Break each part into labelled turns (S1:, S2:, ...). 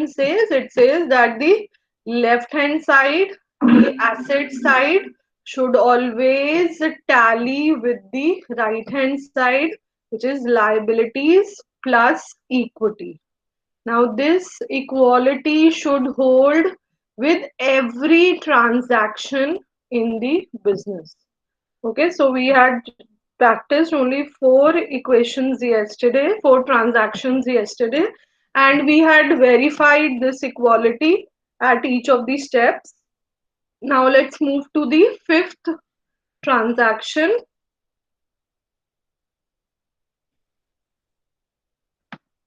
S1: equation says? It says that the left hand side, the asset side, should always tally with the right hand side, which is liabilities plus equity. Now this equality should hold with every transaction in the business. Okay, so we had practiced only four equations yesterday, four transactions yesterday, and we had verified this equality at each of the steps. Now let's move to the fifth transaction.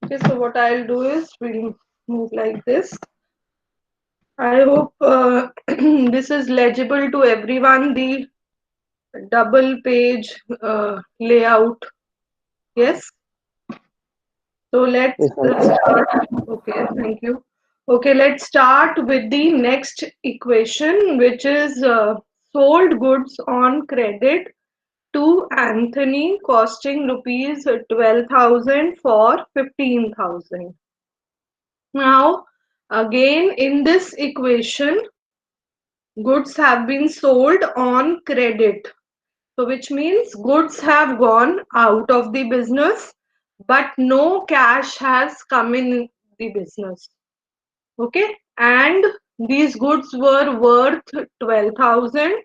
S1: Okay, so what I'll do is we'll move like this. I hope this is legible to everyone, the double page layout. Yes. So let's
S2: Yes, ma'am.
S1: start. Okay, thank you. Okay, let's start with the next equation, which is sold goods on credit to Anthony costing rupees 12,000 for 15,000. Now, again, in this equation, goods have been sold on credit. So, which means goods have gone out of the business, but no cash has come in the business. Okay, and these goods were worth 12,000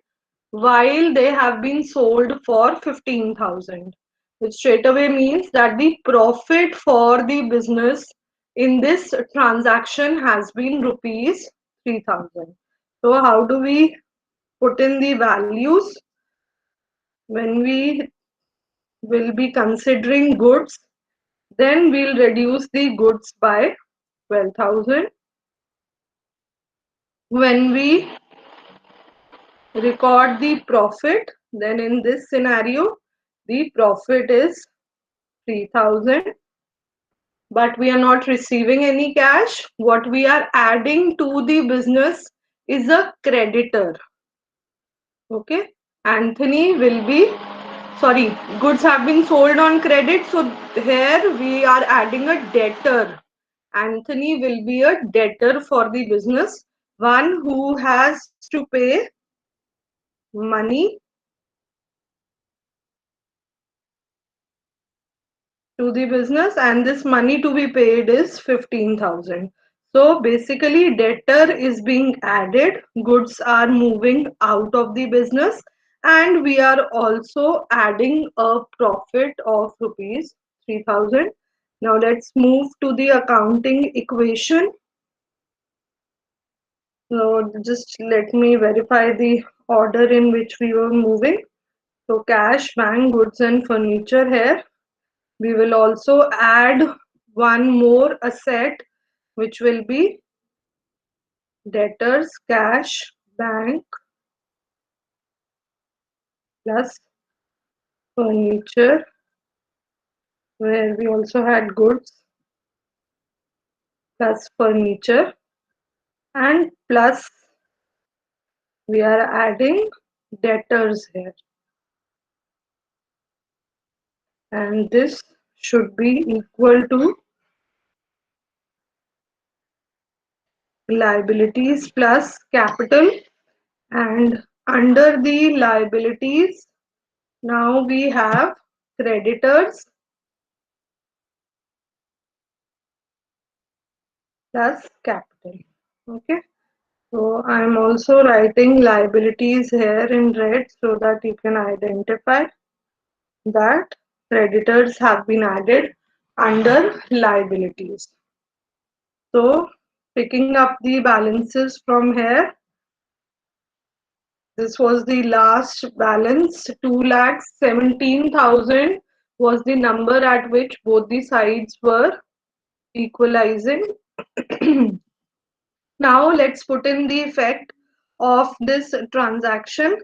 S1: while they have been sold for 15,000, which straight away means that the profit for the business in this transaction has been rupees 3,000. So, how do we put in the values? When we will be considering goods, then we'll reduce the goods by 12,000. When we record the profit, then in this scenario, the profit is 3,000, but we are not receiving any cash. What we are adding to the business is a creditor. Okay, Anthony will be, sorry, goods have been sold on credit, so here we are adding a debtor. Anthony will be a debtor for the business, one who has to pay money to the business, and this money to be paid is 15,000. So basically debtor is being added, goods are moving out of the business, and we are also adding a profit of rupees 3,000. Now let's move to the accounting equation. So just let me verify the order in which we were moving. So cash, bank, goods and furniture here. We will also add one more asset, which will be debtors, cash, bank plus furniture, where we also had goods plus furniture, and plus we are adding debtors here, and this should be equal to liabilities plus capital. And under the liabilities, now we have creditors plus capital. Okay, so I'm also writing liabilities here in red so that you can identify that creditors have been added under liabilities. So picking up the balances from here, this was the last balance. 2,17,000 was the number at which both the sides were equalizing. Now let's put in the effect of this transaction.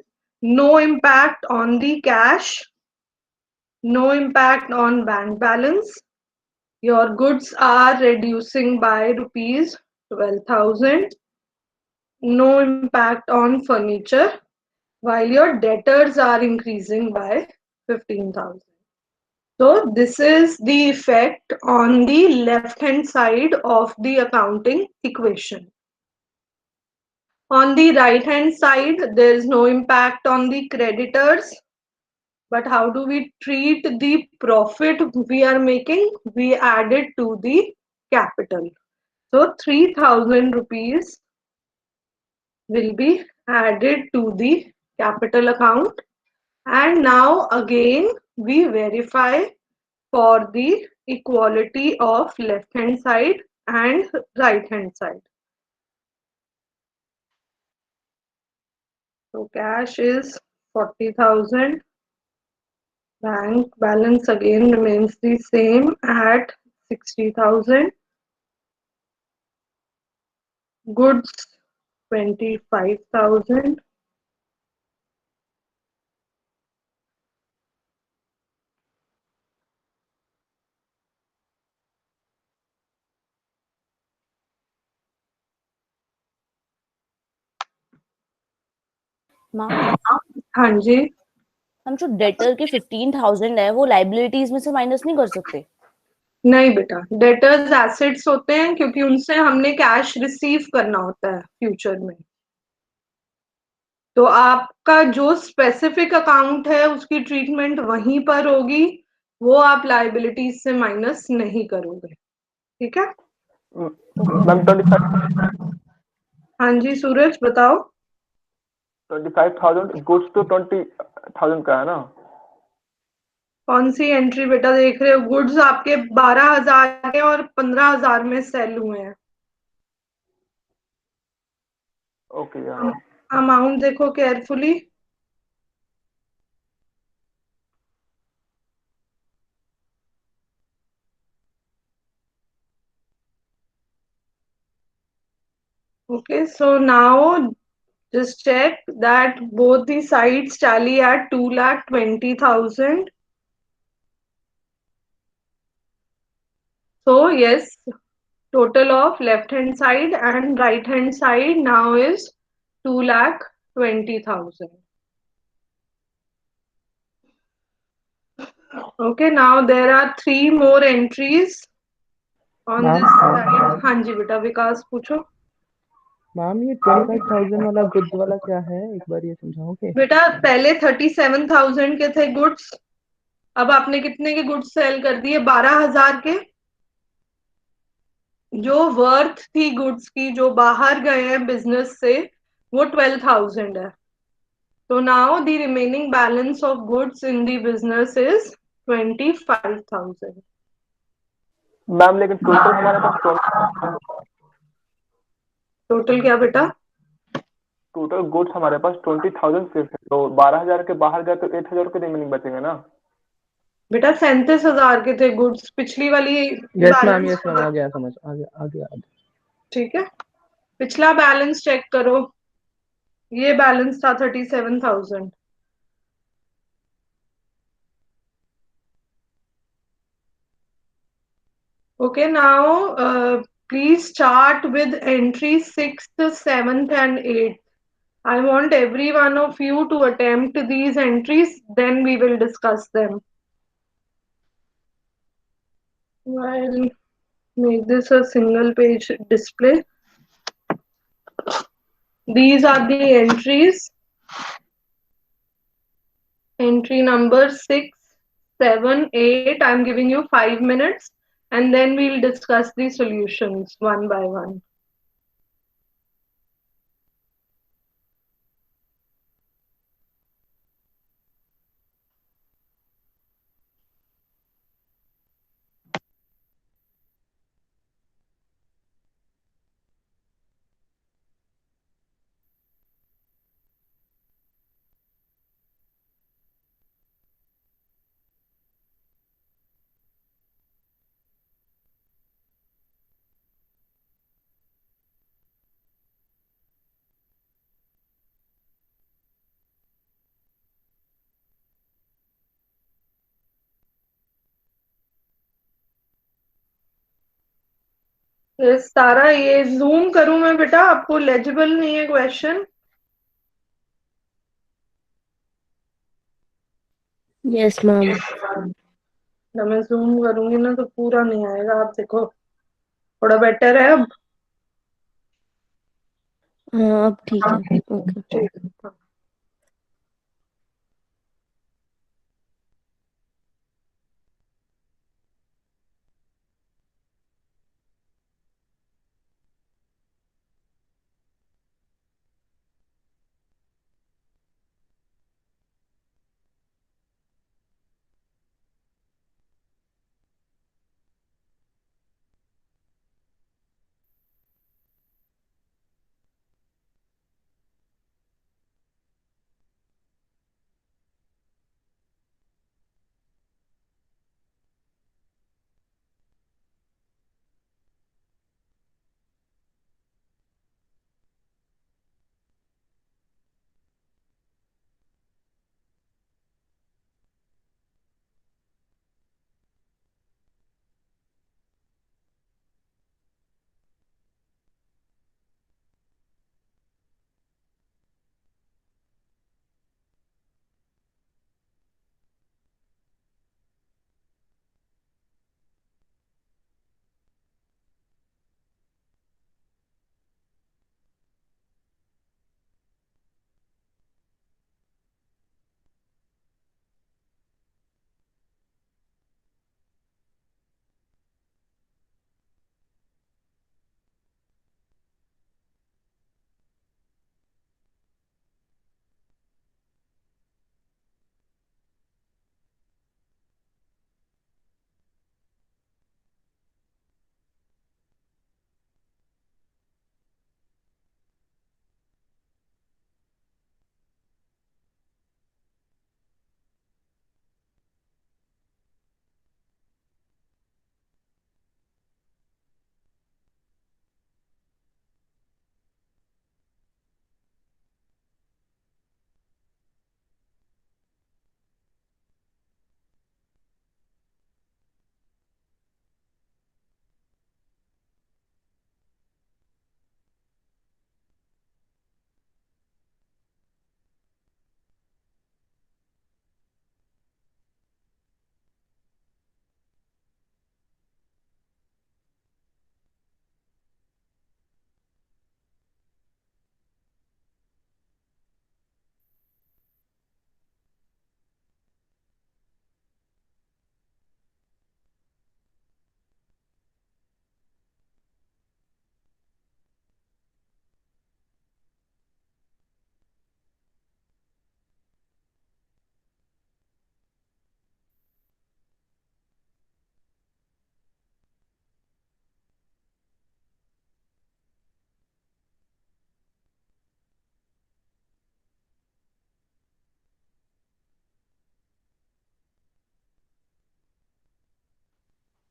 S1: No impact on the cash, no impact on bank balance. Your goods are reducing by rupees 12,000. No impact on furniture, while your debtors are increasing by 15,000. So this is the effect on the left hand side of the accounting equation. On the right hand side, there is no impact on the creditors. But how do we treat the profit we are making? We add it to the capital. So 3000 rupees will be added to the capital account. And now again we verify for the equality of left hand side and right hand side. So cash is 40,000. Bank balance again remains the same at 60,000. Goods 25,000.
S2: Ma'am,
S1: हाँ जी,
S2: हम जो debtor के 15,000 है वो liabilities में से minus नहीं कर सकते?
S1: नहीं बेटा, डेटर्स एसेट्स होते हैं क्योंकि उनसे हमने कैश रिसीव करना होता है फ्यूचर में। तो आपका जो स्पेसिफिक अकाउंट है उसकी ट्रीटमेंट वहीं पर होगी, वो आप लाइबिलिटीज से माइनस नहीं करोगे। ठीक है
S2: ओके
S3: मैम
S2: मैम।
S3: 25
S1: हाँ जी सूरज बताओ।
S3: 25,000 गुड्स तो 20,000 का है ना?
S1: कौन सी एंट्री बेटा देख रहे हो? गुड्स आपके 12,000 के और 15,000 में सेल हुए हैं।
S3: ओके यार।
S1: अमाउंट देखो carefully. Okay, so now just check that both the sides tally at 2,20,000. So yes, total of left hand side and right hand side now is 2,20,000. Okay, now there are three more entries on
S4: ma'am
S1: this side. हाँ जी बेटा विकास पूछो।
S4: Ma'am ये 25,000 वाला goods वाला क्या है, एक बार ये समझाओगे?
S1: बेटा पहले 37,000 के थे गुड्स, अब आपने कितने के गुड्स सेल कर दिए? 12,000 के। जो वर्थ थी गुड्स की जो बाहर गए हैं बिजनेस से वो 12,000 है। तो now the remaining balance of goods in the business is 25,000।
S3: Ma'am लेकिन टोटल हमारे पास 20
S1: टोटल क्या बेटा?
S3: टोटल गुड्स हमारे पास 20,000 सिर्फ है, तो 12,000 के बाहर गए तो 8,000 के रिमेनिंग बचेंगे ना?
S1: बेटा 37,000 के थे गुड्स पिछली वाली
S4: yes ma'am,
S1: balance.
S4: Yes ma'am, आ गया समझ, आ गया आ गया आ गया।
S1: ठीक है, पिछला बैलेंस चेक करो, ये बैलेंस था 37,000। Okay, now please start with entry 6th, 7th, and 8th. I want every one of you to attempt these entries, then we will discuss them. I'll make this a single page display. These are the entries. Entry number 6, 7, 8. I'm giving you 5 minutes and then we'll discuss the solutions one by one. सारा ये zoom करूं मैं बेटा? आपको legible नहीं है question?
S2: Yes ma'am.
S1: जब मैं जूम करूंगी ना तो पूरा नहीं आएगा, आप देखो थोड़ा बेटर है अब।
S2: हाँ अब ठीक है, ओके।
S1: ठीक।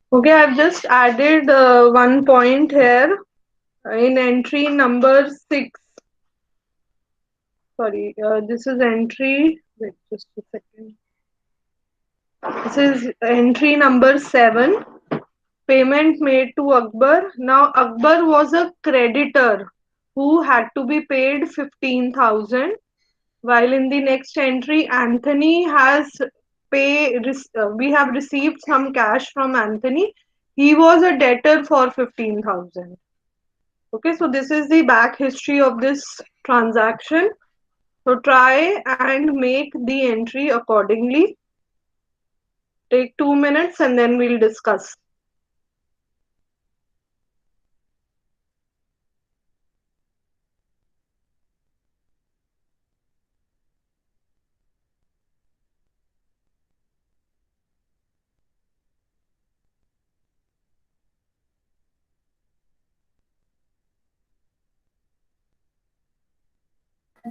S1: Okay, I've just added one point here in entry number 6. Sorry, this is entry. Wait, just a second. This is entry number 7. Payment made to Akbar. Now, Akbar was a creditor who had to be paid 15,000. While in the next entry, Anthony has we have received some cash from Anthony. He was a debtor for 15,000. Okay, so this is the back history of this transaction. So try and make the entry accordingly. Take 2 minutes and then we'll discuss.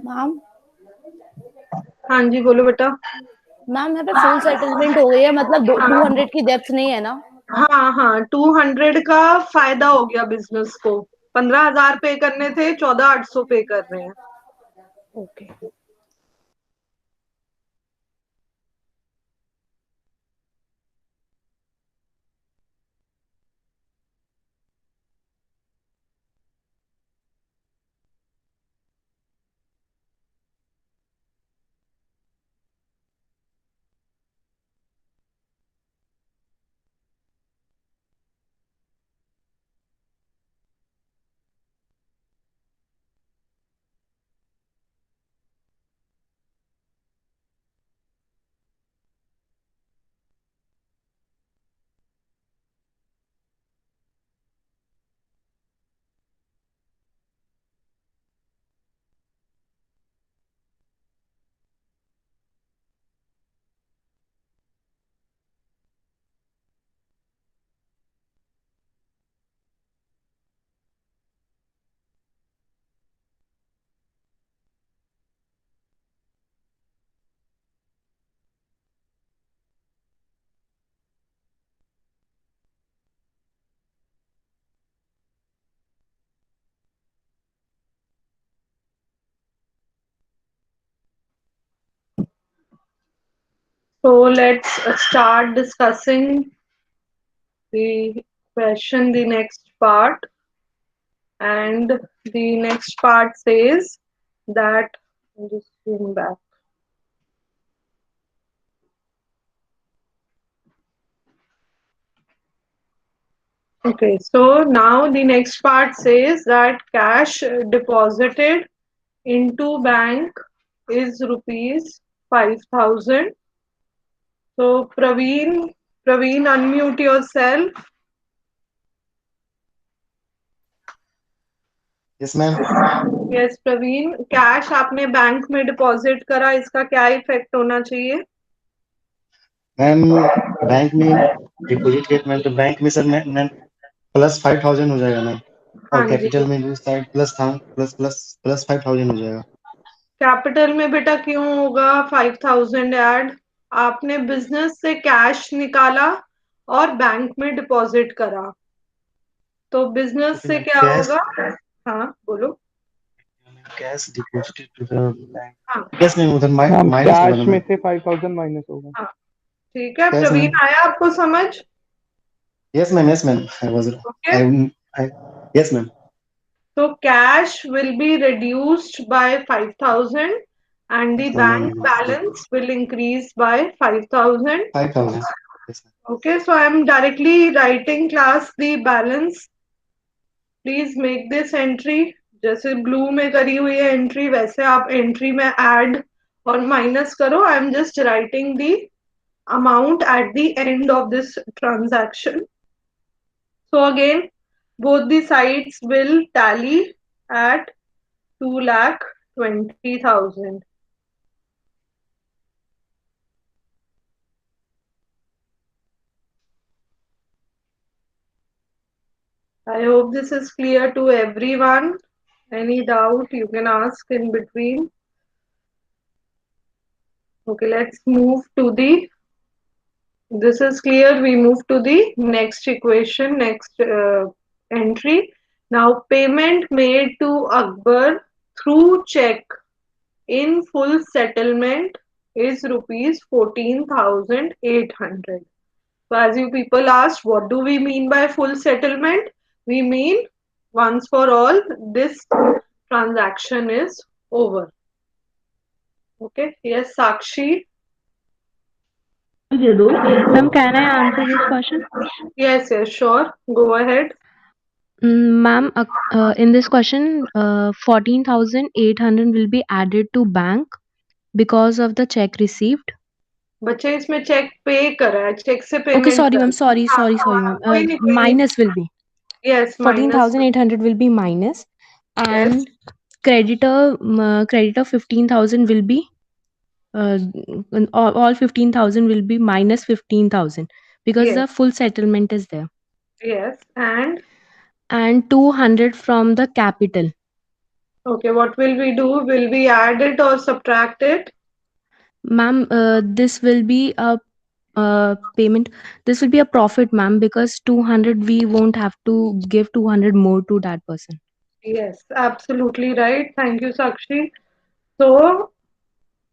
S2: Ma'am
S1: हाँ जी बोलो बेटा।
S2: Ma'am यहाँ पे full settlement हो गई है, मतलब 200 की डेप्थ नहीं है ना?
S1: हाँ हाँ 200 का फायदा हो गया बिजनेस को। 15,000 पे करने थे, 14,800 पे कर रहे हैं।
S2: Okay
S1: So let's start discussing the question, the next part. And the next part says that, I'm just zoom back. Okay, so now the next part says that cash deposited into bank is rupees 5,000. So Praveen, unmute yourself.
S5: Yes ma'am.
S1: Yes Praveen, cash आपने bank में deposit करा, इसका क्या effect होना चाहिए?
S5: Ma'am bank में deposit किया ma'am, तो बैंक में सर मैम प्लस 5,000 हो जाएगा मैम,
S1: हाँ
S5: और
S1: जी,
S5: कैपिटल में जो साइड प्लस था प्लस प्लस प्लस 5,000 हो जाएगा।
S1: कैपिटल में बेटा क्यों होगा 5,000 ऐड? आपने बिजनेस से कैश निकाला और बैंक में डिपॉजिट करा, तो बिजनेस से क्या
S5: कैश
S1: होगा? हाँ बोलो।
S5: Cash deposited to the bank.
S1: हाँ
S5: यस मैम, उधर
S4: मैम
S5: माइनस होगा ना
S4: कैश में
S5: मैम।
S4: से 5,000 माइनस होगा।
S1: हाँ ठीक है
S5: कैश
S1: प्रवीण,
S5: मैम।
S1: आया आपको समझ?
S5: Yes ma'am, yes ma'am, I was
S1: okay,
S5: I yes ma'am.
S1: so cash will be reduced by 5,000 and the bank
S5: 5,000
S1: balance will increase by 5,000.
S5: 5,000। Yes ma'am.
S1: Okay, so I am directly writing class the balance. Please make this entry. जैसे blue में करी हुई है entry, वैसे आप entry में add और minus करो. I am just writing the amount at the end of this transaction. So again, both the sides will tally at 2,20,000. I hope this is clear to everyone. Any doubt you can ask in between. Okay, let's move to the, this is clear. We move to the next equation, next entry. Now, payment made to Akbar through check in full settlement is rupees 14,800. So as you people asked, what do we mean by full settlement? We mean once for all, this transaction is over. Okay. Yes, Sakshi.
S6: Ma'am, can I answer this question?
S1: Yes, yes, sure. Go ahead.
S6: Ma'am, in this question, 14,800 will be added to bank because of the check received.
S1: बच्चे इसमें check पे करा है, check से
S6: Okay,
S1: payment
S6: sorry, ma'am.
S1: करा। हाँ
S6: Sorry,
S1: हाँ,
S6: ma'am.
S1: कोई नहीं कोई नहीं।
S6: Minus will be
S1: yes, minus.
S6: 14,800 will be minus,
S1: yes
S6: and creditor 15,000 will be all 15,000 will be minus 15,000 because
S1: yes
S6: the full settlement is there,
S1: yes and
S6: and 200 from the capital.
S1: okay, what will we do? Will we add it or subtract it?
S6: Ma'am, this will be a payment. This will be a profit, ma'am, because 200 we won't have to give 200 more to that person.
S1: Yes, absolutely right. Thank you, Sakshi. So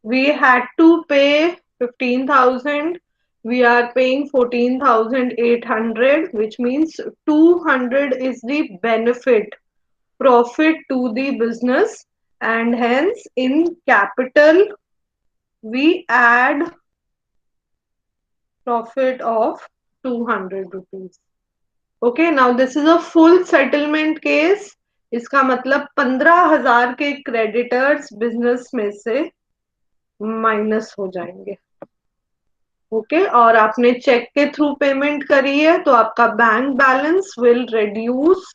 S1: we had to pay 15,000. We are paying 14,800, which means 200 is the benefit, profit to the business, and hence in capital we add profit of 200 rupees. Okay, now this is a full settlement case. इसका मतलब 15,000 के creditors business में से minus हो जाएंगे. Okay, और आपने check के थ्रू पेमेंट करी है तो आपका bank balance will reduce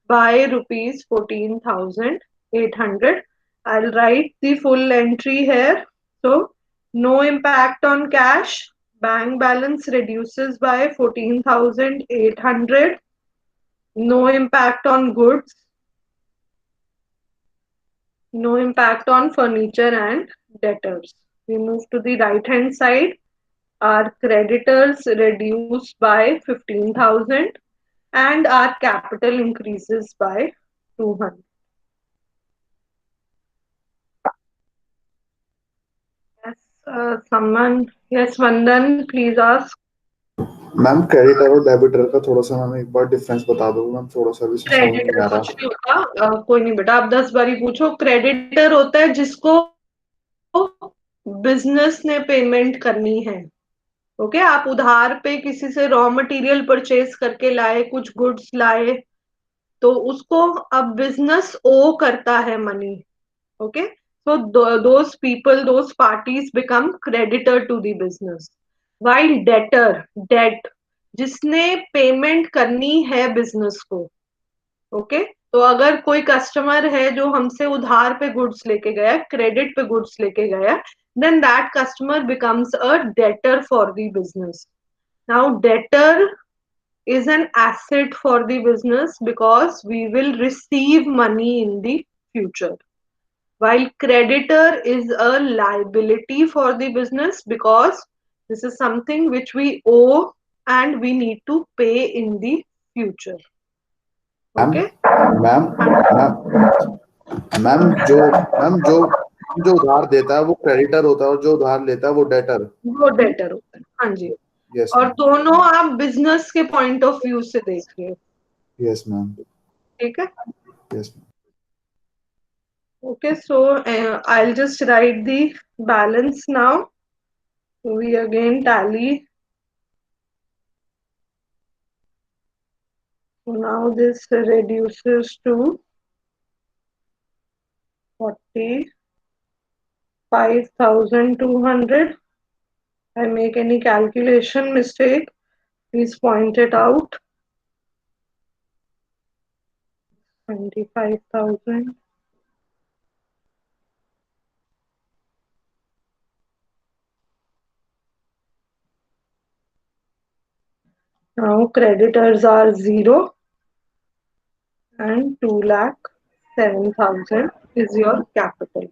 S1: by rupees 14,800. I'll write the full entry here. So no impact on cash. Bank balance reduces by 14,800. No impact on goods. No impact on furniture and debtors. We move to the right hand side. Our creditors reduce by 15,000 and our capital increases by 200. Yes, someone Yes, Vandan, please ask.
S7: Ma'am creditor और debtor का थोड़ा सा ma'am एक बार difference बता दो ma'am, थोड़ा सा भी समझ नहीं
S1: क्रेडिटर
S7: आ
S1: कुछ
S7: रहा।
S1: नहीं होता, कोई नहीं बेटा, आप 10 बारी पूछो। क्रेडिटर होता है जिसको बिजनेस ने पेमेंट करनी है। ओके, आप उधार पे किसी से रॉ मटेरियल परचेज करके लाए, कुछ गुड्स लाए, तो उसको अब बिजनेस ओ करता है money. Okay, so those people, those parties become creditor to the business, while debtor, debt, जिसने पेमेंट करनी है बिजनेस को। ओके, तो अगर कोई कस्टमर है जो हमसे उधार पे गुड्स लेके गया, क्रेडिट पे गुड्स लेके गया, then that customer becomes a debtor for the business. Now debtor is an asset for the business because we will receive money in the future, while creditor is a liability for the business because this is something which we owe and we need to pay in the future.
S7: Ma'am
S1: Okay,
S7: ma'am ma'am ma'am जो जो उधार देता है वो creditor होता है और जो उधार लेता है वो डेटर।
S1: वो डेटर होता है, हाँ जी।
S7: यस
S1: और
S7: मैम,
S1: दोनों आप बिजनेस के पॉइंट ऑफ व्यू से देखिए,
S7: यस मैम,
S1: ठीक है।
S7: Yes ma'am.
S1: Okay, so I'll just write the balance now. We again tally. So now this reduces to 45,200. I make any calculation mistake, please point it out. 25,000. Now creditors are 0 and 2,07,000 is your capital.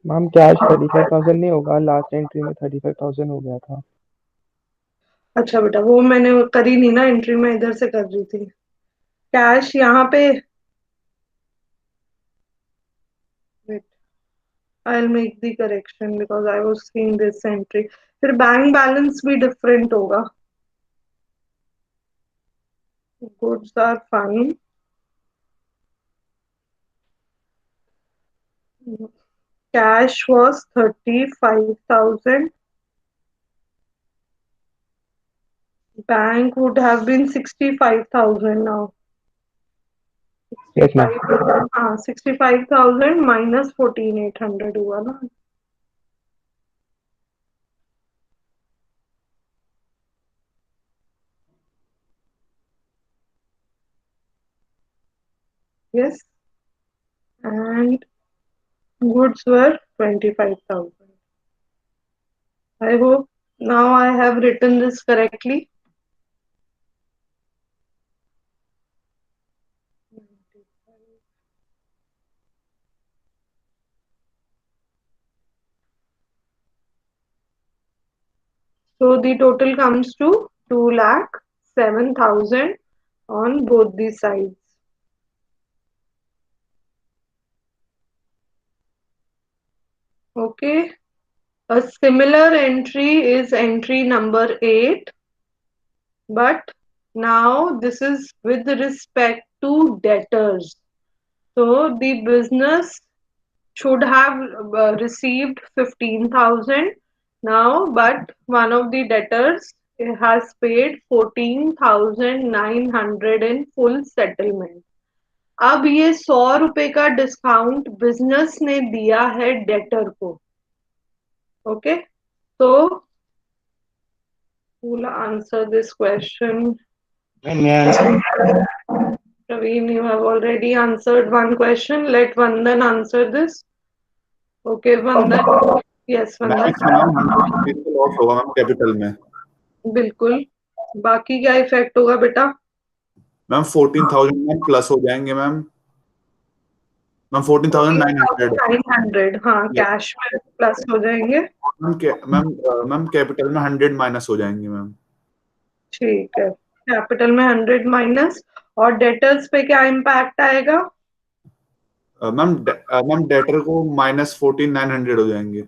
S4: Ma'am cash 35,000 नहीं होगा, last entry में 35,000 हो गया था।
S1: अच्छा बेटा, वो मैंने करी नहीं ना एंट्री, में इधर से कर रही थी। कैश यहाँ पे, wait, I'll make the correction because I was seeing this entry. फिर बैंक बैलेंस भी डिफरेंट होगा। Goods are fine. Cash was 35,000. Bank would have been 65,000 now.
S4: Yes ma'am.
S1: 65,000 minus 14,800 हुआ ना। Yes, and goods were 25,000. I hope now I have written this correctly. So the total comes to 2,07,000 on both the sides. Okay. A similar entry is entry number 8, but now this is with respect to debtors. So the business should have received 15,000 now, but one of the debtors has paid 14,900 in full settlement. अब ये 100 रुपए का discount business ने दिया है debtor को। Okay, so who will answer this question?
S5: May I answer?
S1: Praveen, you have already answered one question. Let Vandan answer this. Okay, Vandan. Yes,
S7: ma'am
S1: Vandan.
S7: इसमें ma'am 100 rupees loss होगा ma'am capital में।
S1: बिल्कुल। बाकी क्या effect होगा बेटा?
S7: Ma'am 14,000 ma'am plus हो जाएंगे मैम 14,900।
S1: 900, हाँ, कैश में प्लस हो जाएंगे।
S7: मैम मैम कैपिटल में 100 माइनस हो जाएंगे मैम।
S1: ठीक है, कैपिटल में 100 माइनस, और डेटर्स पे क्या इम्पैक्ट आएगा?
S7: मैम मैम डेटर को -14,900 हो जाएंगे।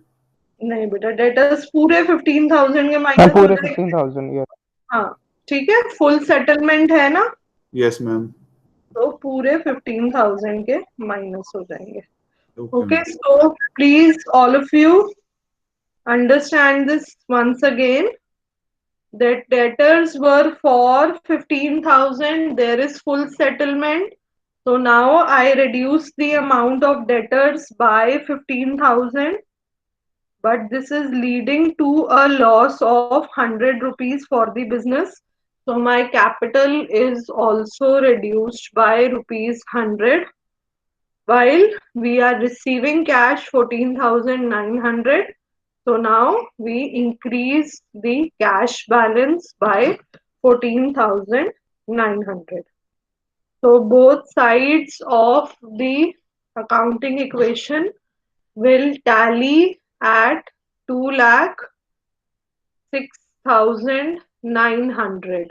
S1: नहीं बेटा, डेटर्स पूरे 15,000 के
S3: मैम
S1: माइनस हो
S3: पूरे
S1: जाएंगे।
S3: 15,000 ये।
S1: हाँ ठीक है, फुल सेटलमेंट है ना,
S7: यस मैम।
S1: तो पूरे 15,000 के माइनस हो जाएंगे।
S7: Okay
S1: Okay,
S7: ma'am.
S1: so please all of you understand this once again, that debtors were for 15,000, there is full settlement. So now I reduce the amount of debtors by 15,000, but this is leading to a loss of 100 rupees for the business. So my capital is also reduced by rupees 100, while we are receiving cash 14,900. So now we increase the cash balance by 14,900. So both sides of the accounting equation will tally at 2,06,900.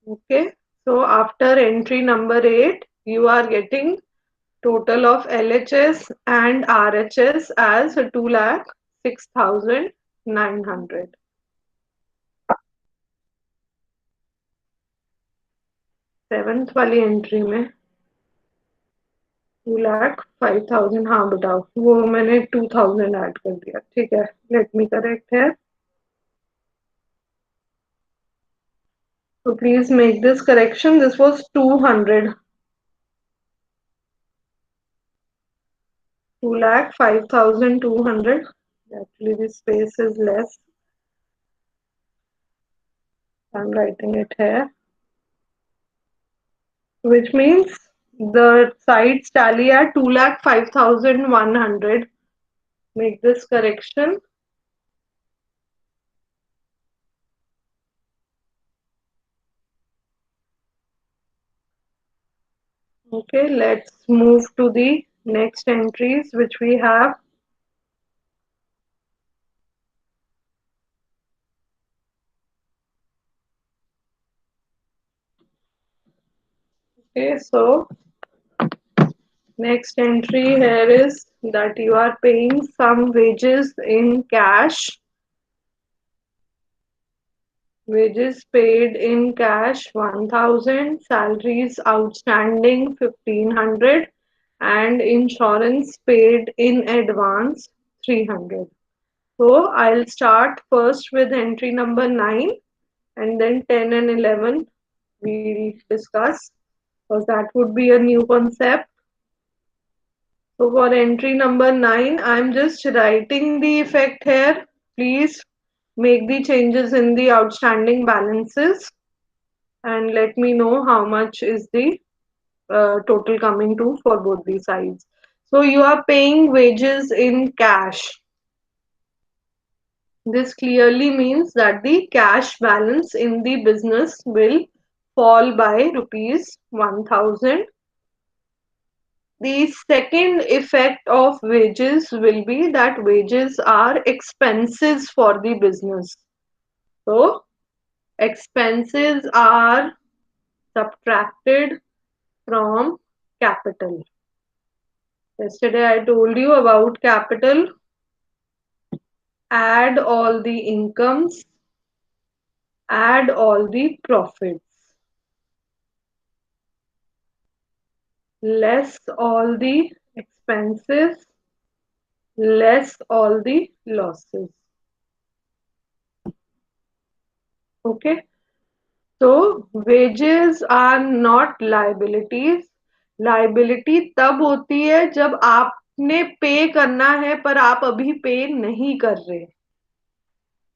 S1: Okay, so after entry number 8, you are getting total of LHS and RHS as 2,06,900. Seventh वाली entry में 2,05,000, हाँ बताओ, वो मैंने 2,000 add कर दिया, ठीक है, लेट मी करेक्ट है। So please make this correction. This was 200. 2,05,200. Actually, the space is less. I'm writing it here, which means the sides tally at 2,05,100. Make this correction. Okay, let's move to the next entries which we have. Okay, so next entry here is that you are paying some wages in cash. Wages paid in cash 1,000, salaries outstanding 1,500, and insurance paid in advance 300. So I'll start first with entry number 9, and then 10 and 11 we'll discuss, because that would be a new concept. So for entry number 9, I'm just writing the effect here. Please make the changes in the outstanding balances and let me know how much is the total coming to for both the sides. So you are paying wages in cash. This clearly means that the cash balance in the business will fall by rupees 1,000. The second effect of wages will be that wages are expenses for the business. So expenses are subtracted from capital. Yesterday I told you about capital. Add all the incomes, add all the profits, less all the expenses, less all the losses. Okay, so wages are not liabilities. Liability तब होती है जब आपने पे करना है पर आप अभी पे नहीं कर रहे।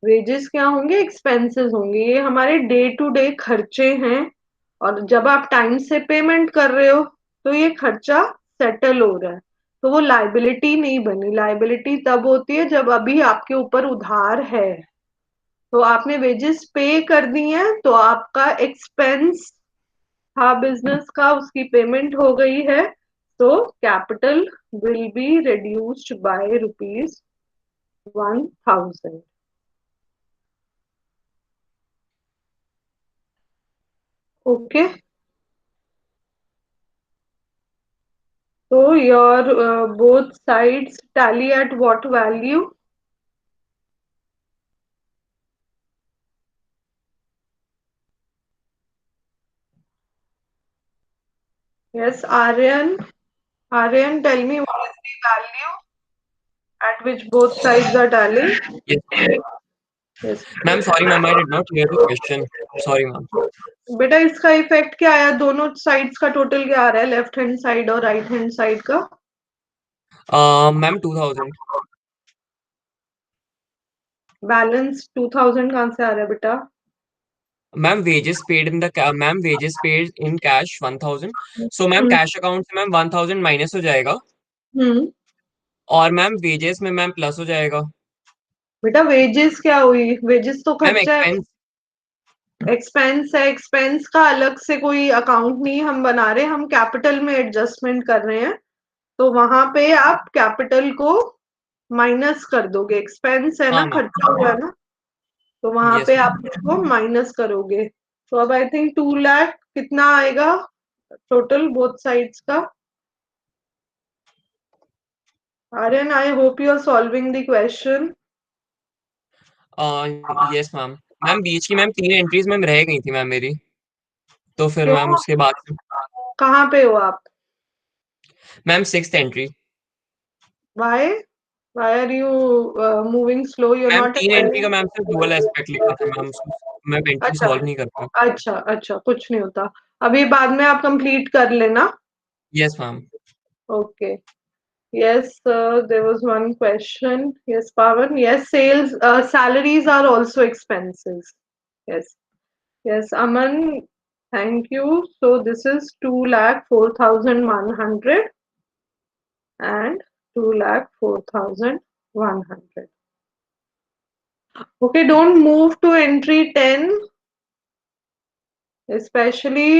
S1: वेजेस क्या होंगे? एक्सपेंसेस होंगे, ये हमारे डे टू डे खर्चे हैं, और जब आप टाइम से पेमेंट कर रहे हो तो ये खर्चा सेटल हो रहा है, तो वो लाइबिलिटी नहीं बनी। लाइबिलिटी तब होती है जब अभी आपके ऊपर उधार है, तो आपने वेजेस पे कर दी हैं तो आपका एक्सपेंस था बिजनेस का, उसकी पेमेंट हो गई है, तो capital will be reduced by rupees 1,000. Okay, So your both sides tally at what value? Yes, Aryan. Aryan, tell me what is the value at which both sides are tallying?
S8: Yes.
S1: Yes.
S8: Ma'am, sorry, ma'am, I did not hear the question. Sorry, ma'am.
S1: बेटा इसका effect क्या आया, दोनों sides का total क्या आ रहा है, left hand side और राइट हैंड साइड का?
S8: Ma'am, 2000.
S1: बैलेंस 2000 कहाँ से आ रहा है बेटा?
S8: Ma'am, wages paid in ma'am, wages paid in cash 1000. So ma'am, cash account से ma'am 1000 माइनस हो जाएगा
S1: हम्म
S8: और मैम वेजेस में मैम प्लस हो जाएगा।
S1: बेटा वेजेस क्या हुई? वेजेस तो
S8: मैम
S1: खर्चा है,
S8: एक्सपेंस।
S1: एक्सपेंस है। एक्सपेंस का अलग से कोई अकाउंट नहीं हम बना रहे, हम कैपिटल में एडजस्टमेंट कर रहे हैं, तो वहां पे आप कैपिटल को माइनस कर दोगे। एक्सपेंस है ना,
S8: हाँ मैम।
S1: खर्चा हुआ है ना, तो वहां
S8: यस
S1: पे
S8: मैम।
S1: आप उसको माइनस करोगे। तो अब आई थिंक 2 लाख कितना आएगा टोटल बोथ साइड्स का? Aryan, I hope you are solving the question.
S8: Yes ma'am. Ma'am बीच की मैम 3 एंट्रीज मैम रह गई थी मैम मेरी, तो फिर मैम
S1: क्यों,
S8: उसके बाद
S1: कहाँ पे हो आप?
S8: Ma'am 6th entry.
S1: Why why are you moving slow? You are
S8: ma'am
S1: not
S8: 3 entry का मैम सिर्फ डुअल एस्पेक्ट लिखा था मैम, उसको मैं एंट्री
S1: अच्छा
S8: सॉल्व नहीं कर पाया।
S1: अच्छा अच्छा, कुछ नहीं होता, अभी बाद में आप कंप्लीट कर लेना।
S8: Yes ma'am.
S1: Okay. Yes, there was one question. Yes, Pawan. Yes, sales, salaries are also expenses. Yes, yes, Aman. Thank you. So this is 2,04,100 and 2,04,100. Okay, don't move to entry 10. Especially,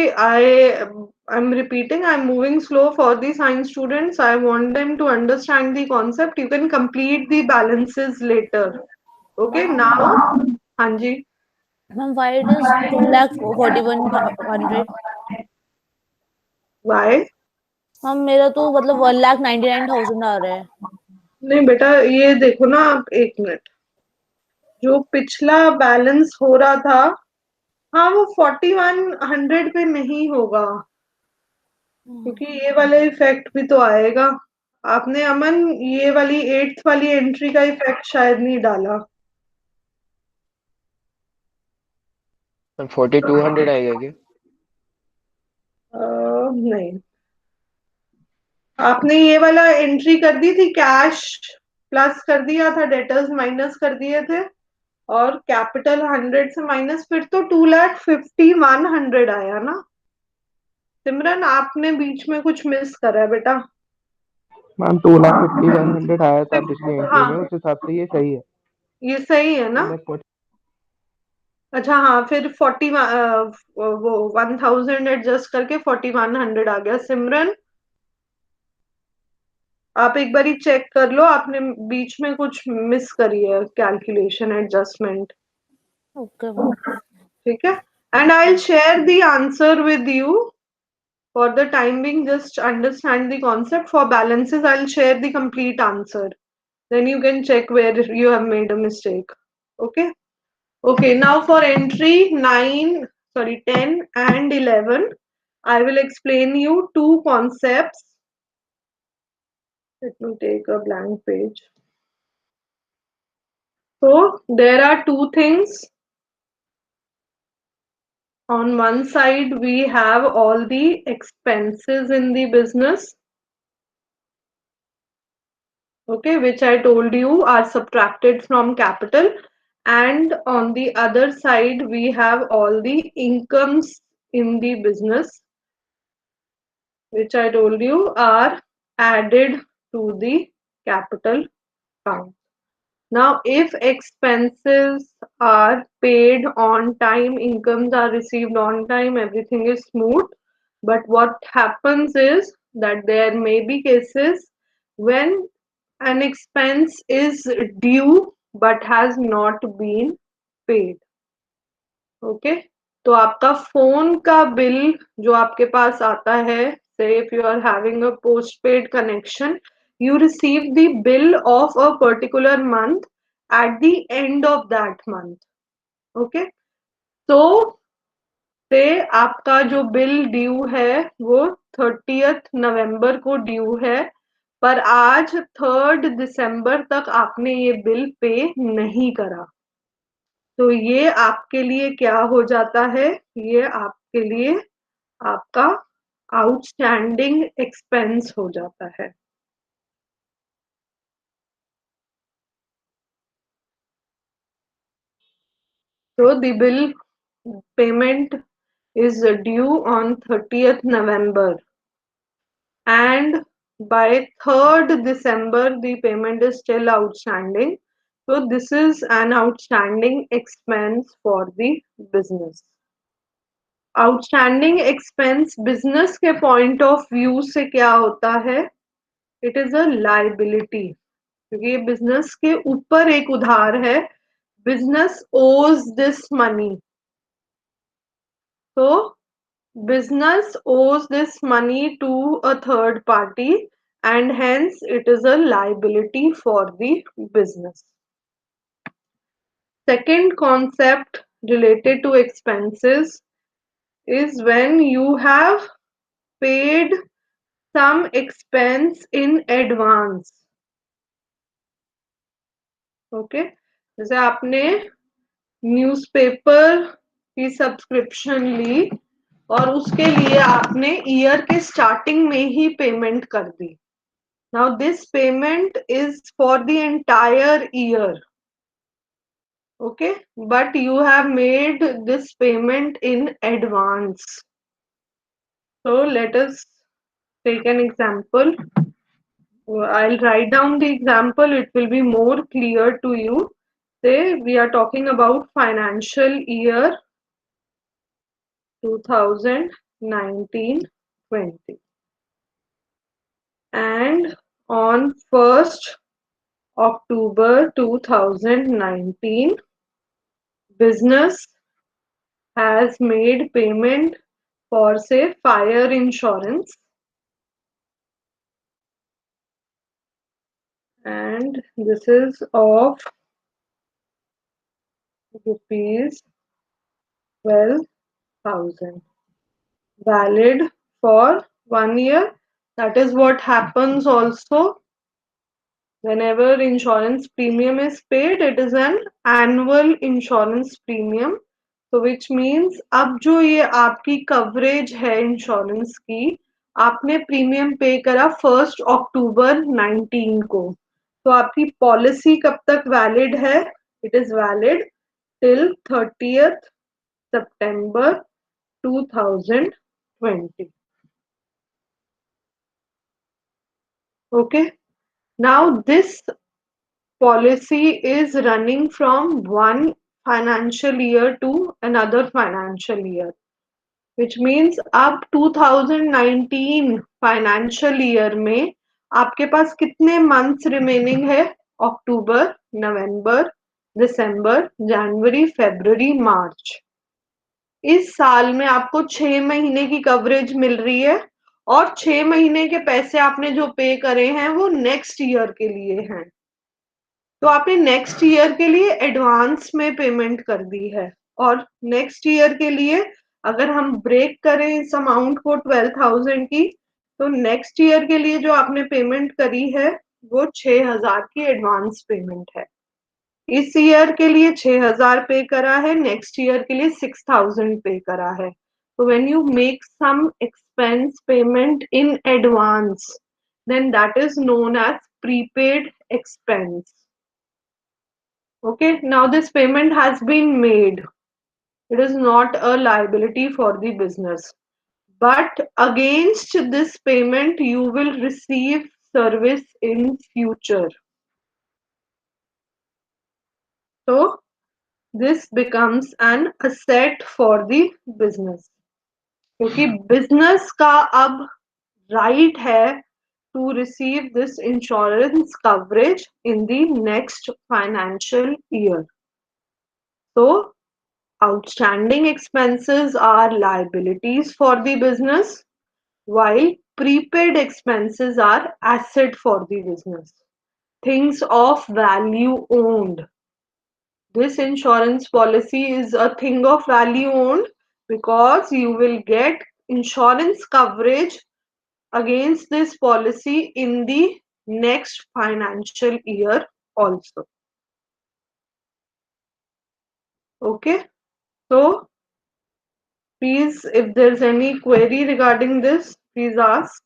S1: I'm repeating, I'm moving slow for the science students. I want them to understand the concept. You can complete the balances later. Okay, now, Hanji.
S2: Ma'am, why it is 2,41,100?
S1: Why?
S2: Ma'am मेरा तो मतलब 1,99,000 आ रहा है।
S1: नहीं बेटा, ये देखो ना आप, एक मिनट, जो पिछला बैलेंस हो रहा था, हाँ वो 4100 पे नहीं होगा, क्योंकि ये वाला इफेक्ट भी तो आएगा। आपने अमन ये वाली 8th वाली एंट्री का इफेक्ट शायद नहीं डाला।
S3: 4200 आएगा क्या?
S1: नहीं, आपने ये वाला एंट्री कर दी थी, कैश प्लस कर दिया था, डेटर्स माइनस कर दिए थे, और कैपिटल 100 से माइनस, फिर तो 2,51,100 आया ना। सिमरन, आपने बीच में कुछ मिस करा है बेटा।
S4: मैम 2,51,100 आया था पिछली एंट्री में,
S1: हाँ,
S4: उस हिसाब से ये सही है।
S1: ये सही है ना? अच्छा हाँ, फिर 40 वो 1000 एडजस्ट करके 4100 आ गया। सिमरन, आप एक बारी चेक कर लो, आपने बीच में कुछ मिस करी है कैलकुलेशन एडजस्टमेंट।
S2: Okay ma'am.
S1: ठीक है, and I will share the answer with you. For the time being, just understand the concept. For balances, I'll share the complete answer. Then you can check where you have made a mistake. Okay. Okay. Now for entry 9, sorry, 10 and 11, I will explain you two concepts. Let me take a blank page. So there are two things. On one side, we have all the expenses in the business, okay, which I told you are subtracted from capital. And on the other side, we have all the incomes in the business, which I told you are added to the capital count. Now, if expenses are paid on time, incomes are received on time, everything is smooth. But what happens is that there may be cases when an expense is due but has not been paid. Okay? तो आपका phone का bill जो आपके पास आता है Say if you are having a postpaid connection, you receive the bill of a particular month at the end of that month. Okay, so से आपका जो बिल ड्यू है वो 30th नवंबर को ड्यू है, पर आज 3rd दिसंबर तक आपने ये बिल पे नहीं करा, तो ये आपके लिए क्या हो जाता है? ये आपके लिए आपका आउटस्टैंडिंग एक्सपेंस हो जाता है। So the bill payment is due on 30th November, and by 3rd December the payment is still outstanding. So this is an outstanding expense for the business. Outstanding expense business के point of view से क्या होता है? It is a liability, क्योंकि ये business के ऊपर एक उधार है। बिजनेस ओज दिस मनी, तो business owes this money to a third party and hence it is a liability for the business. Second concept related to expenses is when you have paid some expense in advance. Okay, जैसे आपने newspaper की subscription ली और उसके लिए आपने year के starting में ही payment कर दी। Now this payment is for the entire year, okay, but you have made this payment in advance. So let us take an example. I'll write down the example, it will be more clear to you. Say we are talking about financial year 2019-20, and on 1st October 2019, business has made payment for say fire insurance, and this is of rupees 12,000, valid for 1 year. That is what happens also whenever insurance premium is paid, it is an annual insurance premium. तो which means अब जो ये आपकी coverage है insurance की, आपने premium पे करा 1st अक्टूबर 19 को, तो आपकी पॉलिसी कब तक वैलिड है? It is valid till 30th September 2020. Okay, now this policy is running from one financial year to another financial year, which means अब 2019 फाइनेंशियल ईयर में आपके पास कितने मंथ्स रिमेनिंग है? अक्टूबर, नवंबर, दिसंबर, जनवरी, फरवरी, मार्च। इस साल में आपको 6 महीने की कवरेज मिल रही है और 6 महीने के पैसे आपने जो पे करे हैं वो नेक्स्ट ईयर के लिए हैं, तो आपने नेक्स्ट ईयर के लिए एडवांस में पेमेंट कर दी है। और नेक्स्ट ईयर के लिए अगर हम ब्रेक करें इस अमाउंट को 12,000 की, तो नेक्स्ट ईयर के लिए जो आपने पेमेंट करी है वो 6,000 की एडवांस पेमेंट है। इस ईयर के लिए 6,000 पे करा है, नेक्स्ट ईयर के लिए 6,000 पे करा है। तो when you make some expense payment in advance, then that is known as prepaid expense. Okay, now this payment has been made. It is not a liability for the business, but against this payment you will receive service in future. So this becomes an asset for the business, क्योंकि business का अब right है to receive this insurance coverage in the next financial year. So outstanding expenses are liabilities for the business, while prepaid expenses are asset for the business. Things of value owned. This insurance policy is a thing of value owned because you will get insurance coverage against this policy in the next financial year also. Okay, so please, if there's any query regarding this, please ask.